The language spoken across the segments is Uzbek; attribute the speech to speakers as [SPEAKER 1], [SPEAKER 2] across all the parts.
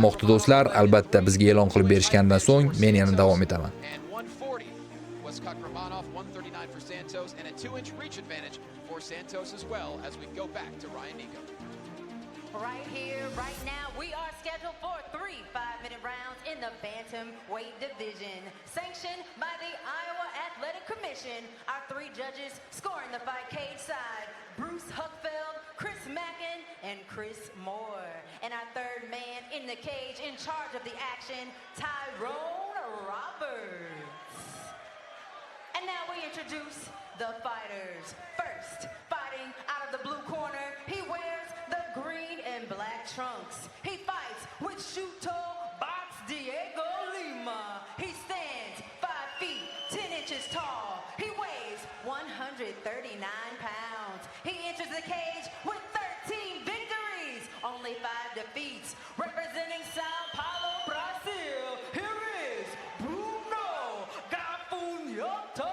[SPEAKER 1] Moqti do'stlar, albatta bizga e'lon qilib berishgandan so'ng men yana davom etaman.
[SPEAKER 2] Right here, right now, we are scheduled for 3 5-minute rounds in the bantamweight division. Sanctioned by the Iowa Athletic Commission, our 3 judges scoring the fight cage side, Bruce Huckfeld, Chris Mackin, and Chris Moore. And our 3rd man in the cage in charge of the action, Tyrone Roberts. And now we introduce the fighters. First, fighting out of the blue corner, he wears the green and black trunks. He fights with Shuto Box Diego Lima. He stands 5 feet 10 inches tall. He weighs 139 pounds. He enters the cage with 13 victories, only 5 defeats. Representing Sao Paulo, Brazil, here is Bruno Gafanhoto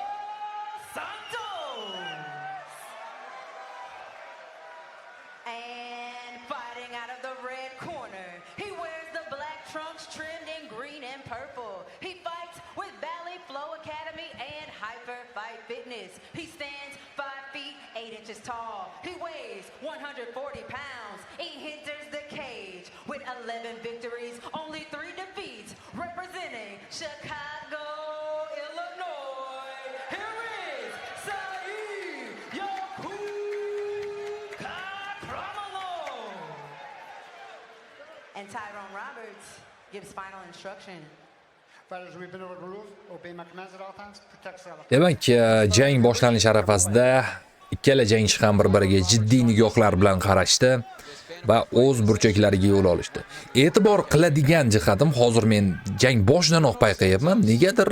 [SPEAKER 2] Santos. And fighting out of the red corner, he wears the black trunks trimmed in green and purple. He fights with Valley Flow Academy and Hyper Fight Fitness. He stands 5 feet 8 inches tall. He weighs 140 pounds. He enters the cage with 11 victories, only 3 defeats. Representing Chicago, Illinois, here is Saeed Yakupkamalo. And Tyrone Roberts gives final instruction.
[SPEAKER 3] Fighters, we've been over the roof. Obey my commands at all times. Protect self.
[SPEAKER 1] Demak, jang boshlanish arafasida ikkala jangchi ham bir-biriga jiddiy nigohlar bilan qarashdi va o'z burchaklariga yo'l olishdi. E'tibor qiladigan jihatim hozir men jang boshidanoq payqayapman. Negadir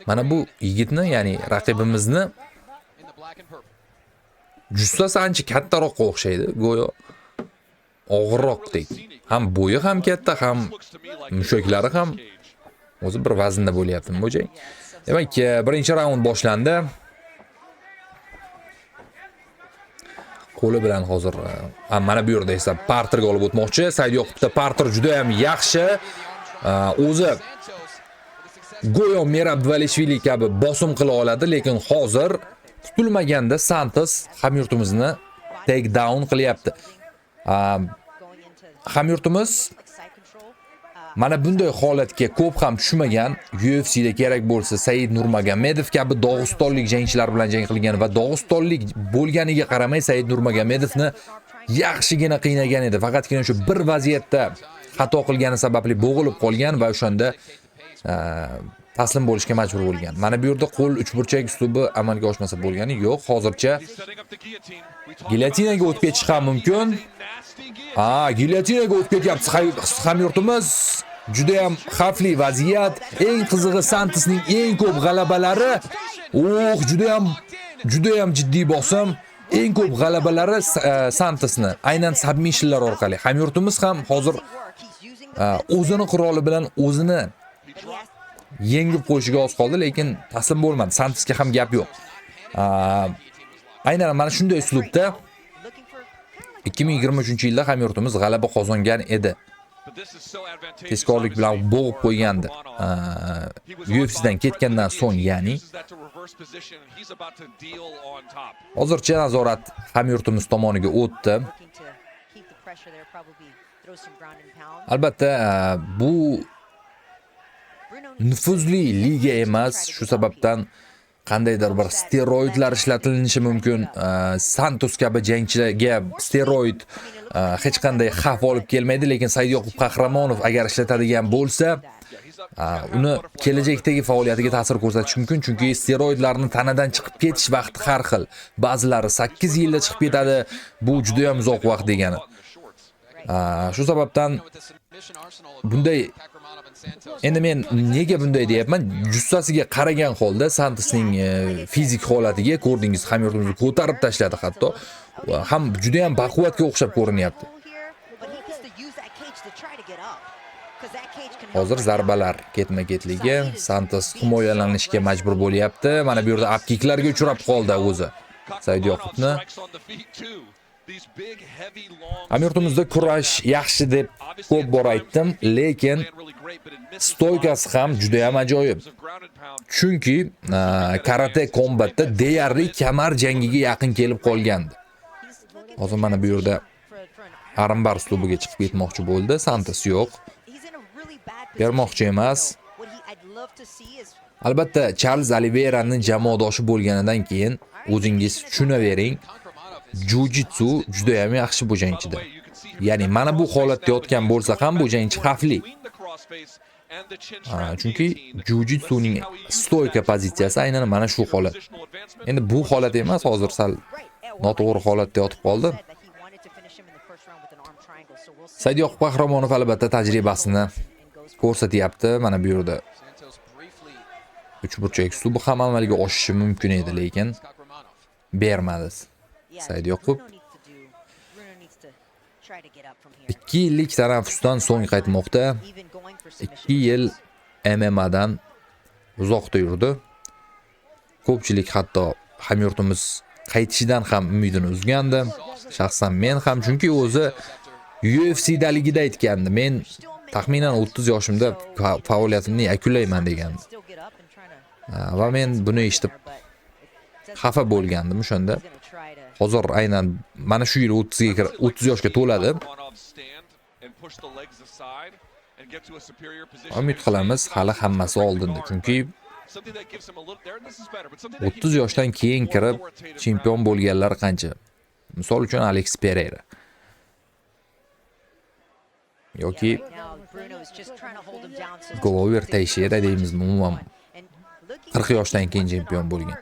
[SPEAKER 1] mana bu yigitni, ya'ni raqibimizni jussasi ancha kattaroqqa o'xshaydi, go'yo og'irroqdek. Ham bo'yi ham katta, ham mushaklari ham o'zi bir vaznda bo'lyapti bu jang. Demak, birinchi raund boshlandi. Qo'li bilan hozir mana bu yerda esa parterga olib o'tmoqchi. Said Yoqubda parter juda ham yaxshi. O'zi go'yo Merab Dvalishvili kabi bosim qila oladi, lekin hozir tutilmaganda Santos hamyurtimizni take down qilyapti. Hamyurtimiz mana bunday holatga ko'p ham tushmagan. UFC'da kerak bo'lsa Said Nurmagomedov kabi Dog'istonlik jangchilar bilan jang qilgan va Dog'istonlik bo'lganiga qaramay Said Nurmagomedovni yaxshigina qiynagan edi. Faqatgina shu bir vaziyatda xato qilgani sababli bo'g'ilib qolgan va o'shanda taslim bo'lishga majbur bo'lgan. Mana bu yerda qo'l uchburchak uslubi amalga oshmasa bo'lgani yo'q. Hozircha gilyotinaga o'tib ketish ham mumkin. Gilyotinaga o'tib ketyapti hamyurtimiz. Juda ham xavfli vaziyat. Eng qizig'i Santosning eng ko'p g'alabalari. Juda ham jiddiy bosim. Eng ko'p g'alabalari Santosni aynan submissionlar orqali. Hamyurtimiz ham hozir o'zini quroli bilan o'zini yengib qo'yishiga oz qoldi, lekin taslim bo'lmadi. Santosga ham gap yo'q. Aynan mana shunday uslubda 2023-yilda hamyurtimiz g'alaba qozongan edi. Tezkorlik bilan bo'g'ib qo'ygandi. UFC'dan ketgandan so'ng, ya'ni hozircha nazorat hamyurtimiz tomoniga o'tdi. Albatta, bu nufuzli liga emas, shu sababdan qandaydir bir steroidlar ishlatilinishi mumkin. Santos kabi jangchilarga steroid hech qanday xavf olib kelmaydi, lekin Said Yoqub Qahramonov agar ishlatadigan bo'lsa, uni kelajakdagi faoliyatiga ta'sir ko'rsatishi mumkin, chunki steroidlarning tanadan chiqib ketish vaqti har xil. Ba'zilari 8 yilda chiqib ketadi. Bu juda ham uzoq vaqt degani. Shu sababdan bunday. Endi men nega bunday deyapman? Jussasiga qaragan holda Santosning fizik holatiga ko'rdingiz, hamyurtimizni ko'tarib tashladi hatto. Ham juda ham baquvvatga o'xshab ko'rinyapti. Hozir zarbalar ketma-ketligi, Santos himoyalanishga majbur bo'lyapti. Mana bu yerda apkiklarga uchrab qoldi o'zi. Said Yoqubni Hamyurtimizda kurash yaxshi deb ko'p bor aytdim, lekin stoykasi ham juda ham ajoyib. Chunki karate kombatda deyarli kamar jangiga yaqin kelib qolgandi. Hozir mana bu yerda arimbar uslubiga chiqib ketmoqchi bo'ldi, Santos yo'q. Bermoqchi emas. Albatta, Charles Oliveiraning jamoadoshi bo'lganidan keyin o'zingiz tushunavering, jiu-jitsu juda ham yaxshi bu jangchida. Ya'ni mana bu holatda yotgan bo'lsa ham bu jangchi xavfli. Chunki jiu-jitsuning stoyka pozitsiyasi aynan mana shu holat. Endi bu holat emas, hozir sal noto'g'ri holatda yotib qoldi. Saidyoqub Qahramonov albatta tajribasini ko'rsatyapti. Mana bu yerda 3 burchak ustubi ham amalga oshishi mumkin edi, lekin bermadi Saidyoqub. 2 yillik tanaffusdan so'ng qaytmoqda. 2 yil MMAdan uzoqda yurdi. Ko'pchilik hatto hamyurtimiz qaytishidan ham umidini uzgandi. Shaxsan men ham, chunki o'zi UFC'daligida aytgandi. Men taxminan 30 yoshimda faoliyatimni yakunlayman degandi. Va men buni eshitib xafa bo'lgandim o'shanda. Hozir aynan mana shu yil 30 yoshga to'ladi. Umid qilamiz hali hammasi oldinda, chunki 30 yoshdan keyin kirib chempion bo'lganlar qancha? Misol uchun Alex Pereira yoki Glover Teixeira deymizmi, umuman 40 yoshdan keyin chempion bo'lgan.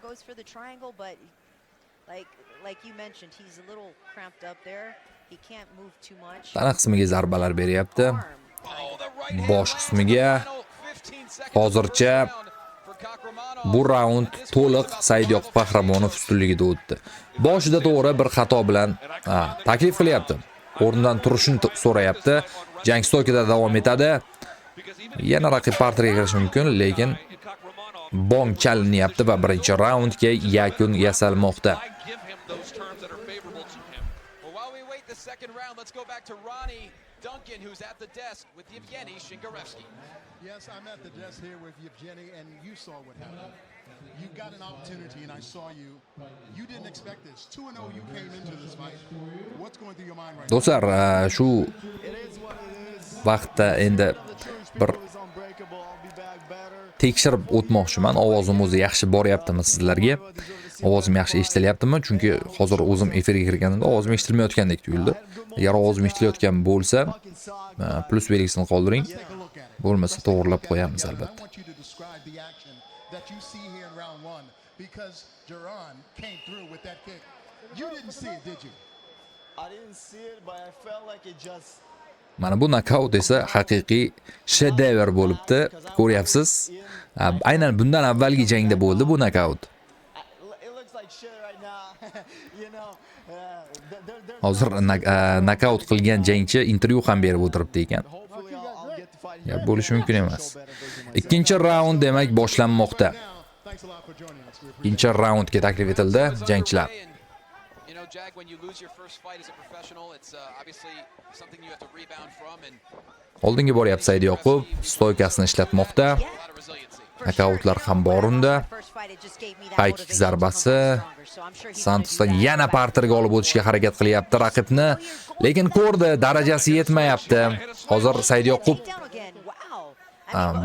[SPEAKER 1] Tana qismiga zarbalar beryapti. Bosh qismiga hozircha bu raund to'liq Saidyoqub Qahramonov ustunligida o'tdi. Boshida to'g'ri bir xato bilan taklif qilyapti. O'rnidan turishini so'rayapti. Jang stoykada davom etadi. Yana raqib parterga kirishi mumkin, lekin bong chalinyapti va birinchi raundga yakun yasalmoqda.
[SPEAKER 4] Duncan, who's at the desk with Yevgeny Shingarevsky.
[SPEAKER 5] Yes, I'm at the desk here with Yevgeny, and you saw what happened. You got an opportunity, and I saw you. You didn't expect this. 2-0, you came into this fight. What's going through your mind right now?
[SPEAKER 1] Do'stlar, shu vaqtda endi bir tekshirib o'tmoqchiman. Ovozim o'zi yaxshi boryaptimi sizlarga? Ovozim yaxshi eshitilyaptimi? Chunki hozir o'zim efirga kirganimda ovozim eshitilmayotgandek tuyuldi. Agar ovozim eshitilayotgan bo'lsa, plus belgisini qoldiring. Bo'lmasa to'g'rilab qo'yamiz albatta. Mana bu nokaut esa haqiqiy shedevr bo'libdi. Ko'ryapsiz? Aynan bundan avvalgi jangda bo'ldi bu nokaut. Hozir nokaut qilgan jangchi intervyu ham berib o'tiribdi ekan. Ya bo'lishi mumkin emas. Ikkinchi raund demak boshlanmoqda. Ikkinchi raundga taklif etildi jangchilar. Oldinga boryapti Saidyoqub, stoykasini ishlatmoqda. Nokautlar ham bor unda. Payk zarbasi. Santosdan yana parterga olib o'tishga harakat qilyapti raqibni, lekin ko'rdi, darajasi yetmayapti. Hozir Saidyoqub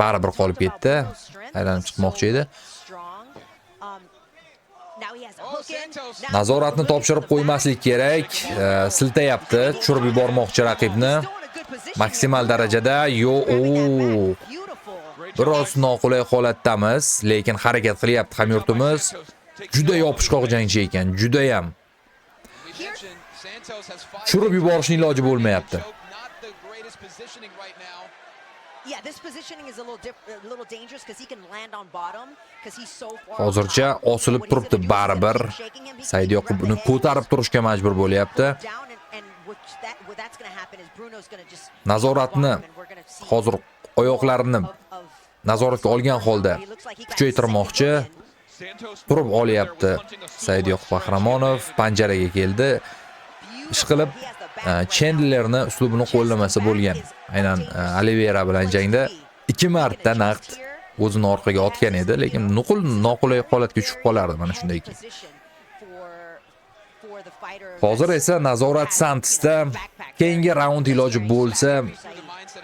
[SPEAKER 1] baribir qolib ketdi. Aylanib chiqmoqchi edi. Nazoratni topshirib qo'ymaslik kerak. Siltayapti, tushirib yubormoqchi raqibni. Maksimal darajada biroz noqulay holatdamiz, lekin harakat qilyapti hamyurtimiz. Juda yopishqoq jangchi ekan, juda ham. Tushirib yuborishning iloji bo'lmayapti. Hozircha osilib turibdi baribir. Saidyoqub uni ko'tarib turishga majbur bo'lyapti. Nazoratni hozir oyoqlarini nazoratga olgan holda kuchaytirmoqchi. Turib olyapti Saidyoqub Qahramonov, panjaraga keldi. ish qilib Chandlerni uslubini qo'llamasa bo'lgan. Aynan Oliveira bilan jangda 2 marta naqd o'zini orqaga otgan edi, lekin nuqul noqulay holatga tushib qolardi mana shunday ki. Hozir esa nazorat Santosda keyingi raund iloji bo'lsa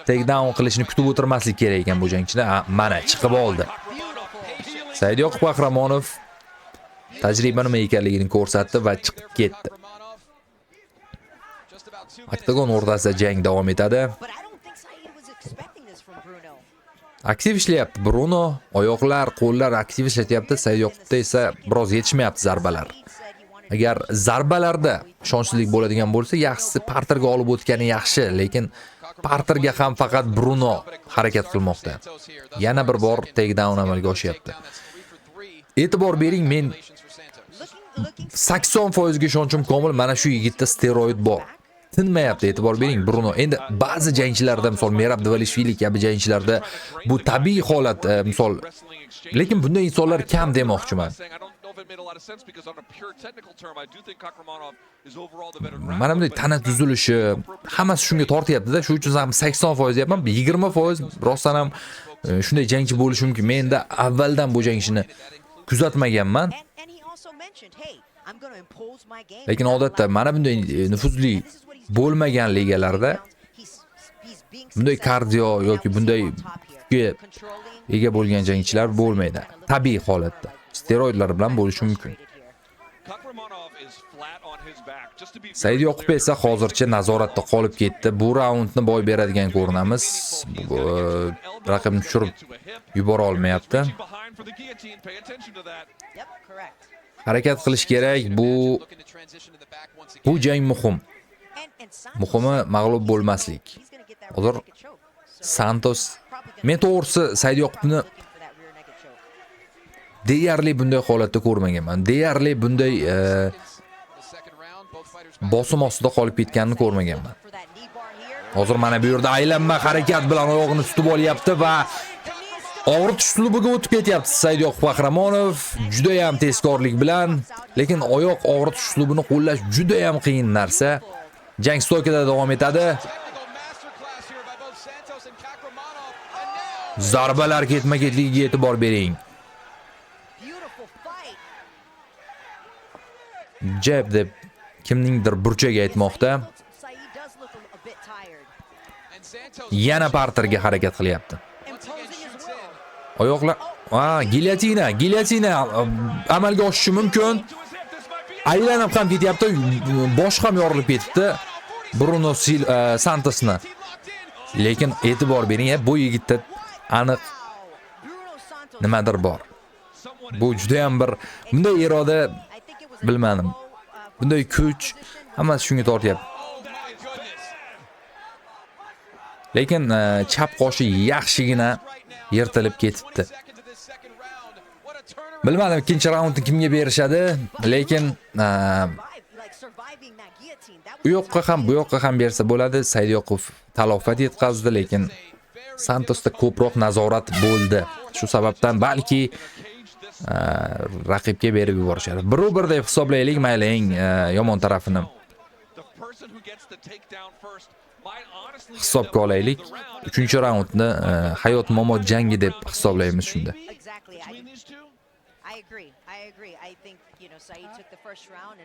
[SPEAKER 1] takedown qilishni kutib o'tirmaslik kerak ekan bu jangchida. Mana chiqib oldi. Saidyoqub Qahramonov tajriba nima ekanligini ko'rsatdi va chiqib ketdi. Oktagon o'rtasida jang davom etadi. Aktiv ishlayapti Bruno, oyoqlar, qo'llar aktiv ishlayapti. Saidyoqubda esa biroz yetishmayapti zarbalar. Agar zarbalarda ishonchsizlik bo'ladigan bo'lsa, yaxshisi parterga olib o'tgani yaxshi, lekin parterga ham faqat Bruno harakat qilmoqda. Yana bir bor takedown amalga oshyapti. E'tibor bering, men 80% ga ishonchim komil, mana shu yigitda steroid bor. Tinmayapti, e'tibor bering Bruno. Endi ba'zi jangchilarda, misol Merab Dvalishvili kabi jangchilarda bu tabiiy holat, misol, lekin bunday insonlar kam demoqchiman. Mana bunday tana tuzilishi, hammasi shunga tortyapti-da, shuning uchun ham 80% deyapman, 20% rostdan ham shunday jangchi bo'lishi mumkin. Menda avvaldan bu jangchini kuzatmaganman. Lekin odatda mana bunday nufuzli bo'lmagan ligalarda bunday kardio yoki bunday ega bo'lgan jangchilar bo'lmaydi. Tabiiy holatda. Steroidlar bilan bo'lishi mumkin. Saidyoqub esa hozircha nazoratda qolib ketdi. Bu raundni boy beradigan ko'rinamiz. Raqibni tushirib yubora olmayapti. Harakat qilish kerak. Bu jang muhim. Muhimi mag'lub bo'lmaslik. Hozir Santos, men to'g'risi Saidyoqubni deyarli bunday holatda ko'rmaganman. Deyarli bunday bosim ostida qolib ketganini ko'rmaganman. Hozir mana bu yerda aylanma harakat bilan oyog'ini tutib olyapti va og'ritish uslubiga o'tib ketyapti Saidyoqub Qahramonov. Juda ham tezkorlik bilan, lekin oyoq og'ritish uslubini qo'llash juda ham qiyin narsa. Jang stoykada davom etadi. Zarbalar ketma-ketligiga e'tibor bering. Jab deb kimningdir burchaga aytmoqda. Yana parterga harakat qilyapti. Oyoqlar, gilyotina amalga oshishi mumkin. Aylanib ham ketyapti, bosh ham yorilib ketibdi Bruno Santosni. Lekin e'tibor bering, bu yigitda aniq nimadir bor. Bu juda ham bir bunday iroda bilmadim. Bunday kuch hammasi shunga tortyapti. Lekin chap qoshi yaxshigina yirtilib ketibdi. Bilmadim ikkinchi raundni kimga berishadi, lekin u yoqqa ham bu yoqqa ham bersa bo'ladi. Saidyoqub talofat yetkazdi, lekin Santosda ko'proq nazorat bo'ldi. Shu sababdan balki raqibga berib yuborishadi. Bir deb hisoblaylik, mayli eng yomon tarafini hisobga olaylik. 3-raundni hayot mamot jangi deb hisoblaymiz shunda.
[SPEAKER 2] I agree. I think, Said took the first round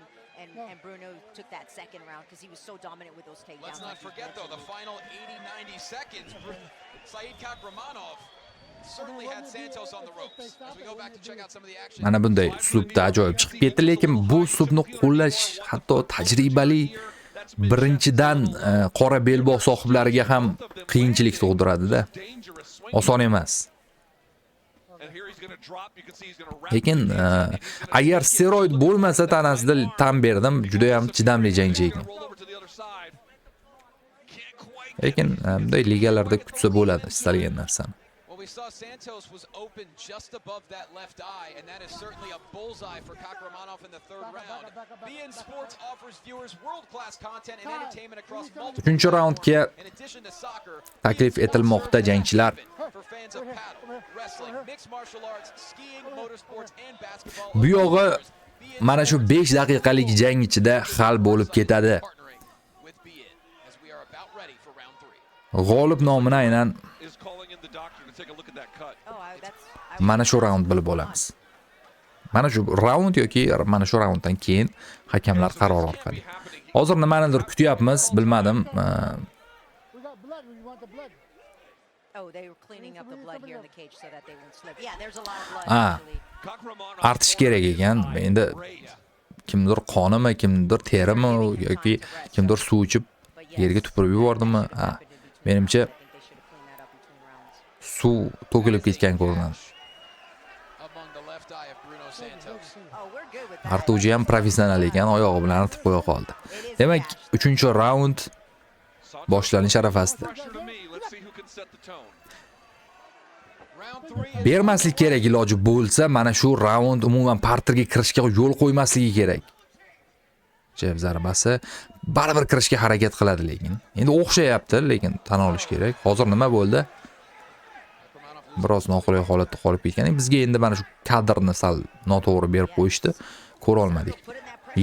[SPEAKER 2] and Bruno took that second round because he was so dominant with those takedowns.
[SPEAKER 4] Let's not forget though, the final 80-90 seconds, Said Kakramanov certainly had Santos on the ropes. As we go back to check out some of the action.
[SPEAKER 1] Mana bunday uslubda ajoyib chiqib ketdi, lekin bu uslubni qo'llash hatto tajribali birinchidan qora belbog' sohiblariga ham qiyinchilik tug'diradi-da. Oson emas. Lekin agar steroid bo'lmasa tanasida tan berdim, juda ham chidamli jangchi ekan. Lekin bunday ligalarda kutsa bo'ladi istalgan narsani.
[SPEAKER 4] We saw Santos was open just above that left eye, and that is certainly a bullseye for Kakramanov in the third round. BN Sports offers viewers world-class content and entertainment across multiple
[SPEAKER 1] 3-raundga
[SPEAKER 4] in addition to soccer,
[SPEAKER 1] taklif etilmoqda jangchilar.
[SPEAKER 4] for fans of paddle, wrestling, mixed martial arts, skiing, motorsports and basketball.
[SPEAKER 1] Bu yog'i mana shu 5 daqiqalik jang ichida hal bo'lib ketadi. G'olib nomini aynan
[SPEAKER 6] is calling in the doctor to take a look at that cut.
[SPEAKER 1] mana shu raund bilib olamiz. Mana shu raund yoki mana shu raunddan keyin hakamlar qaror orqali. Hozir nimanidir kutyapmiz, bilmadim.
[SPEAKER 3] We got blood. We want the blood.
[SPEAKER 2] Oh, they were cleaning up the blood here in the cage so that they won't slip. Yeah, there's a lot of blood
[SPEAKER 1] Ah.
[SPEAKER 2] actually.
[SPEAKER 1] Artish kerak ekan. Endi kimdir qonimi, kimdir terimi yoki kimdir suv ichib yerga tupurib yubordimi? Ha. Menimcha
[SPEAKER 2] I think they should have cleaned that up between rounds.
[SPEAKER 1] suv to'kilib ketgan ko'rinadi.
[SPEAKER 4] Among the left eye of Bruno Santos.
[SPEAKER 2] Oh, we're good with that.
[SPEAKER 1] Artuvchi ham professional ekan, oyog'i bilan artib qo'ya qoldi. Demak, 3-raund boshlanish arafasida.
[SPEAKER 6] Pressure to me. Let's see who can set the tone.
[SPEAKER 4] Round 3 is
[SPEAKER 1] Bermaslik kerak iloji bo'lsa, mana shu raund umuman parterga kirishga yo'l qo'ymasligi kerak. Jeb zarbasi baribir kirishga harakat qiladi lekin. Endi o'xshayapti, lekin tan olish kerak. Hozir nima bo'ldi? Biroz noqulay holatda qolib ketgan. Bizga endi mana shu kadrni sal noto'g'ri berib qo'yishdi, ko'ra olmadik.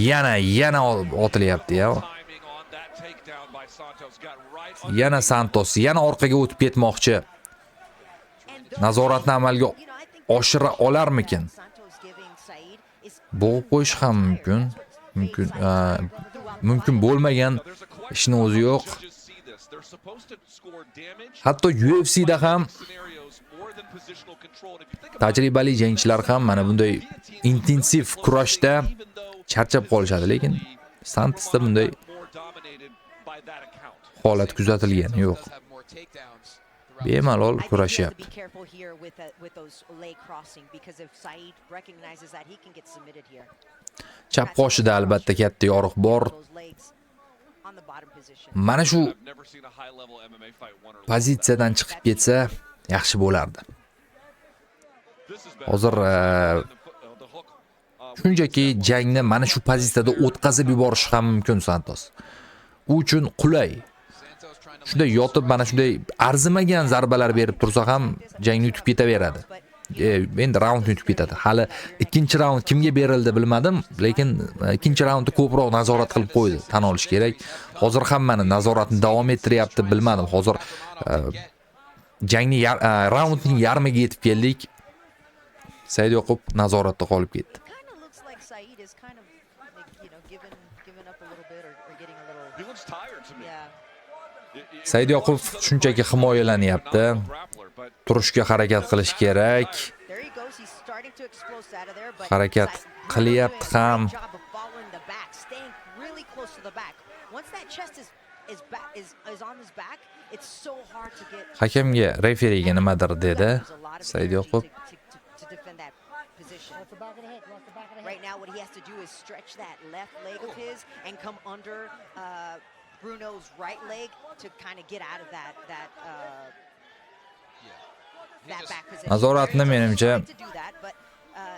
[SPEAKER 1] Yana otilyapti ya.
[SPEAKER 6] Timing on that takedown by Santos got right on.
[SPEAKER 1] Yana Santos yana orqaga o'tib ketmoqchi. Nazoratni amalga oshira olarmikin? Bo'g'ib qo'yish ham mumkin. Mumkin bo'lmagan
[SPEAKER 6] There's a question
[SPEAKER 1] ishni o'zi yo'q.
[SPEAKER 6] judges see this. They're supposed to score damage.
[SPEAKER 1] Hatto UFC'da ham
[SPEAKER 6] Scenarios more than positional control. And if you think about
[SPEAKER 1] tajribali jangchilar ham mana bunday intensiv kurashda
[SPEAKER 6] even though
[SPEAKER 1] charchab qolishadi, lekin Santosda bunday
[SPEAKER 6] more dominated by that account.
[SPEAKER 1] holat kuzatilgani yo'q.
[SPEAKER 4] does have more takedowns.
[SPEAKER 1] Bemalol
[SPEAKER 2] I think he has to
[SPEAKER 1] kurashyapti.
[SPEAKER 2] be careful here with those leg crossing because if Said recognizes that he can get submitted here.
[SPEAKER 1] Chap qoshida albatta katta yoriq bor.
[SPEAKER 2] Those legs on the bottom position.
[SPEAKER 1] Mana shu
[SPEAKER 6] I've never seen a high level MMA fight won or lost.
[SPEAKER 1] pozitsiyadan chiqib ketsa yaxshi bo'lardi.
[SPEAKER 6] This is better.
[SPEAKER 1] Hozir
[SPEAKER 6] The hook.
[SPEAKER 1] shunchaki jangni mana shu pozitsiyada o'tkazib yuborish ham mumkin Santos. U uchun qulay.
[SPEAKER 4] Santos trying to
[SPEAKER 1] Shunday yotib mana shunday arzimagan zarbalar berib tursa ham jangni yutib ketaveradi. Endi raundni yutib ketadi. Hali ikkinchi raund kimga berildi bilmadim, lekin ikkinchi raundni ko'proq nazorat qilib qo'ydi, tan olish kerak. Hozir hammani nazoratni davom ettiryapti, bilmadim. Hozir jangni raundning yarmiga yetib keldik. Said Yoqub nazoratda qolib ketdi.
[SPEAKER 2] Kind of looks like Said is kind of like, giving up a little bit or getting a little.
[SPEAKER 6] He looks tired to me.
[SPEAKER 2] Yeah.
[SPEAKER 1] Said Yoqub shunchaki himoyalanyapti.
[SPEAKER 6] Grappler, but
[SPEAKER 1] Turishga harakat qilish kerak.
[SPEAKER 2] There he goes. He's starting to explode out of there, but
[SPEAKER 1] Harakat
[SPEAKER 2] Said
[SPEAKER 1] qilyapti
[SPEAKER 2] doing a
[SPEAKER 1] ham.
[SPEAKER 2] great job of following the back, staying really close to the back. Once that chest is on his back, it's so hard to get.
[SPEAKER 1] Hakamga referiga nimadir dedi
[SPEAKER 2] There's a lot of
[SPEAKER 1] Said
[SPEAKER 2] energy
[SPEAKER 1] Yoqub.
[SPEAKER 2] to defend that position.
[SPEAKER 3] Watch the back of the head. Watch the back of the head.
[SPEAKER 2] Right now, what he has to do is stretch that left leg of his and come under Bruno's right leg to kind of get out of that back position.
[SPEAKER 1] Nazoratni menimcha
[SPEAKER 2] Trying to do that, but,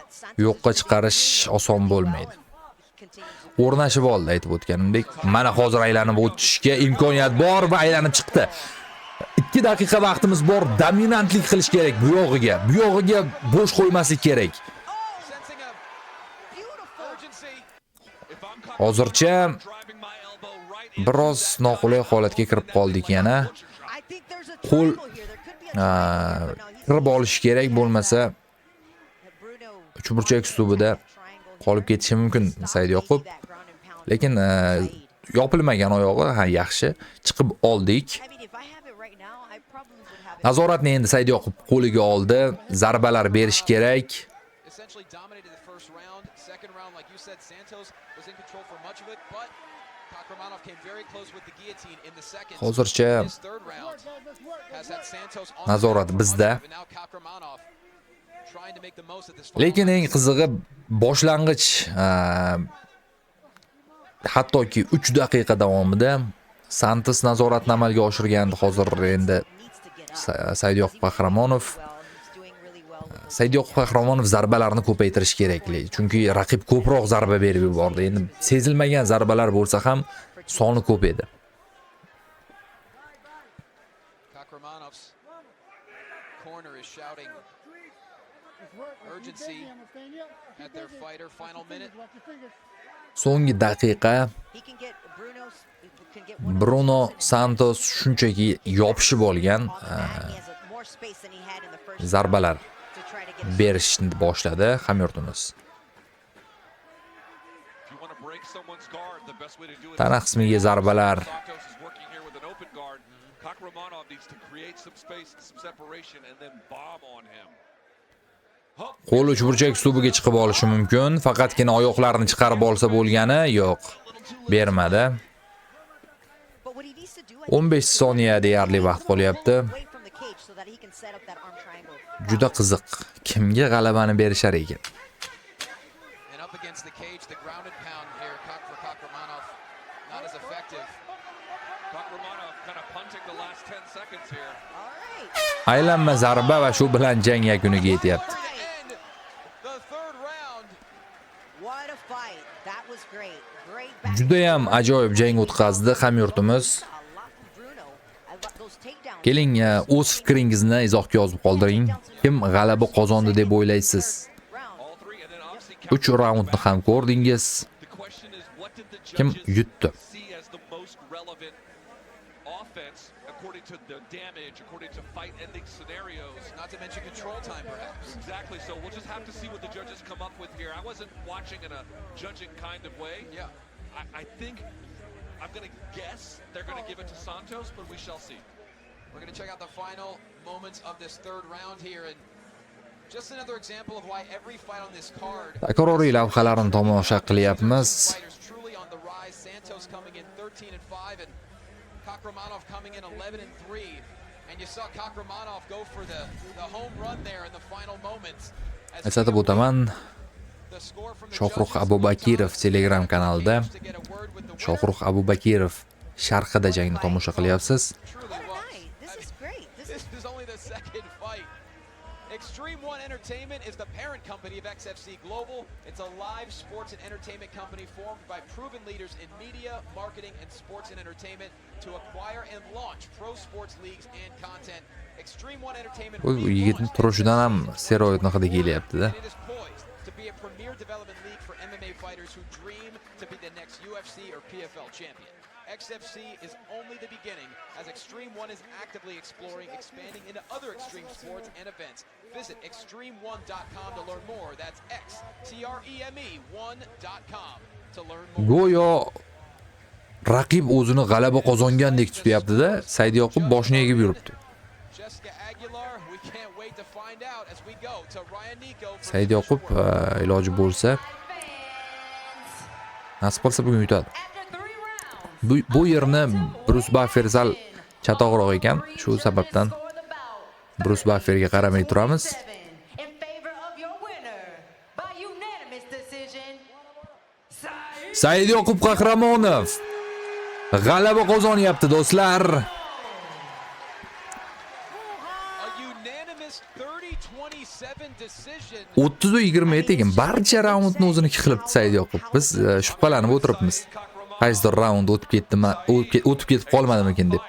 [SPEAKER 2] Santos
[SPEAKER 1] yo'qqa
[SPEAKER 2] is
[SPEAKER 1] chiqarish
[SPEAKER 2] doing
[SPEAKER 1] oson
[SPEAKER 2] really
[SPEAKER 1] bo'lmaydi.
[SPEAKER 2] well and continues to-
[SPEAKER 1] O'rnashib oldi aytib o'tganimdek. Mana hozir aylanib o'tishga imkoniyat bor va aylanib chiqdi. 2 daqiqa vaqtimiz bor, dominantlik qilish kerak bu yog'iga. Bu yog'iga bo'sh qo'ymaslik kerak.
[SPEAKER 4] sensing a beautiful urgency.
[SPEAKER 6] if I'm caught
[SPEAKER 1] Hozircha
[SPEAKER 6] driving my elbow right in
[SPEAKER 1] biroz noqulay holatga kirib qoldik yana.
[SPEAKER 2] I think there's a
[SPEAKER 1] Qo'l
[SPEAKER 2] triangle here. There could be a triangle here, but no, he's
[SPEAKER 1] kirib olish kerak, bo'lmasa
[SPEAKER 2] Bruno
[SPEAKER 1] uchburchak uslubida
[SPEAKER 2] triangle
[SPEAKER 1] qolib ketishi mumkin Said Yoqub.
[SPEAKER 2] that ground and pound.
[SPEAKER 1] Lekin yopilmagan oyog'i ha yaxshi. Chiqib oldik.
[SPEAKER 2] I mean, if I have it right now, I probably would have it.
[SPEAKER 1] Nazoratni endi Said Yoqub qo'liga oldi. Zarbalar berish kerak.
[SPEAKER 4] Essentially dominated the first round. Second round, like you said, Santos was in control for much of it, but Kakramanov came very close with the guillotine in the second.
[SPEAKER 1] Hozircha
[SPEAKER 4] His third round has had Santos on
[SPEAKER 1] nazorat
[SPEAKER 4] the
[SPEAKER 1] bizda.
[SPEAKER 4] and now Kakramanov trying to make the most of this.
[SPEAKER 1] Lekin eng qizig'i boshlang'ich hattoki 3 daqiqa davomida Santos nazoratni amalga oshirgandi. Hozir endi
[SPEAKER 2] Needs to get up.
[SPEAKER 1] Said Yoqub Qahramonov
[SPEAKER 2] Well, he's doing really well with those.
[SPEAKER 1] Said Yoqub Qahramonov zarbalarni ko'paytirish kerak. Chunki raqib ko'proq zarba berib yubordi. Endi sezilmagan zarbalar bo'lsa ham soni ko'p edi.
[SPEAKER 4] Kakramanov's corner is shouting
[SPEAKER 3] It's work.
[SPEAKER 4] urgency at their fighter. Final minute.
[SPEAKER 3] Watch your fingers.
[SPEAKER 1] So'nggi daqiqa Bruno Santos shunchaki yopishib olgan zarbalar berishni boshladi hamyurtimiz. Tana qismiga zarbalar. Qo'l uchburchak ustubiga chiqib olishi mumkin, faqatgina oyoqlarini chiqarib olsa bo'lgani yo'q. Bermadi. 15 soniya deyarli vaqt qolyapti. Juda qiziq. Kimga g'alabani berishar ekan?
[SPEAKER 4] And up against the cage, the grounded pound here for Kakramanov, not as effective.
[SPEAKER 6] Kakramanov kind of punting the last 10 seconds here.
[SPEAKER 1] Aylanma zarba va shu bilan jang yakuniga yetyapti.
[SPEAKER 4] And the third round.
[SPEAKER 2] What a fight. That was great. Great back.
[SPEAKER 1] Juda ham ajoyib jang o'tkazdi hamyurtimiz. Keling, o'z fikringizni izohga yozib qoldiring. Kim g'alaba qozondi deb o'ylaysiz? 3 raundni ham ko'rdingiz.
[SPEAKER 6] The question is, what did the
[SPEAKER 1] Kim
[SPEAKER 6] judges
[SPEAKER 1] yutdi?
[SPEAKER 6] see as the most relevant offense according to the damage, according to fight-ending scenarios?
[SPEAKER 4] Not to mention control time, perhaps.
[SPEAKER 6] Exactly. So we'll just have to see what the judges come up with here. I wasn't watching in a judging kind of way.
[SPEAKER 4] Yeah.
[SPEAKER 6] I think I'm going to guess they're going to give it to Santos, but we shall see.
[SPEAKER 4] We're going to check out the final moments of this third round here, and just another example of why every fight on this card.
[SPEAKER 1] Takroriy lavhalarni tomosha qilyapmiz.
[SPEAKER 4] Fighters truly on the rise. Santos coming in 13-5, and Kakramanov coming in 11-3. And you saw Kakramanov go for the home run there in the final moments.
[SPEAKER 1] Eslatib o'taman, Shohrux Abubakirov Telegram kanalida Shohrux Abubakirov sharhida jangni tomosha qilyapsiz.
[SPEAKER 4] This is only the second fight. Extreme One Entertainment is the parent company of XFC Global. It's a live sports and entertainment company formed by proven leaders in media, marketing, and sports and entertainment to acquire and launch pro sports leagues and content. Extreme One Entertainment
[SPEAKER 1] Bu yigitni turishidan ham steroidni hidi kelyapti-da.
[SPEAKER 4] it is poised to be a premier development league for MMA fighters who dream to be the next UFC or PFL champion. XFC is only the beginning, as Extreme One is actively exploring expanding into other extreme sports and events. Visit extreme1.com to learn more. That's XTREME1.com to learn more.
[SPEAKER 1] Go'yo raqib o'zini g'alaba qozongandek tutyapti-da, Saidyoqub boshini egib yuribdi.
[SPEAKER 4] Jessica Aguilar, we can't wait to find out as we go to Ryan Nico.
[SPEAKER 1] Saidyoqub iloji bo'lsa, nasib qilsa bugun yutadi. Bu yerni Bruce Buffer sal chatoqroq ekan, shu sababdan Bruce Bufferga qaramay turamiz. Saidyoqub Qahramonov g'alaba qozonyapti do'stlar.
[SPEAKER 4] A unanimous 30-27 decision.
[SPEAKER 1] 30-20 ekan, barcha raundni o'ziniki qilibdi Saidyoqub. Biz shubhalanib o'tiribmiz. Qaysidir raund o'tib ketdimi, o'tib ketib qolmadimikin deb.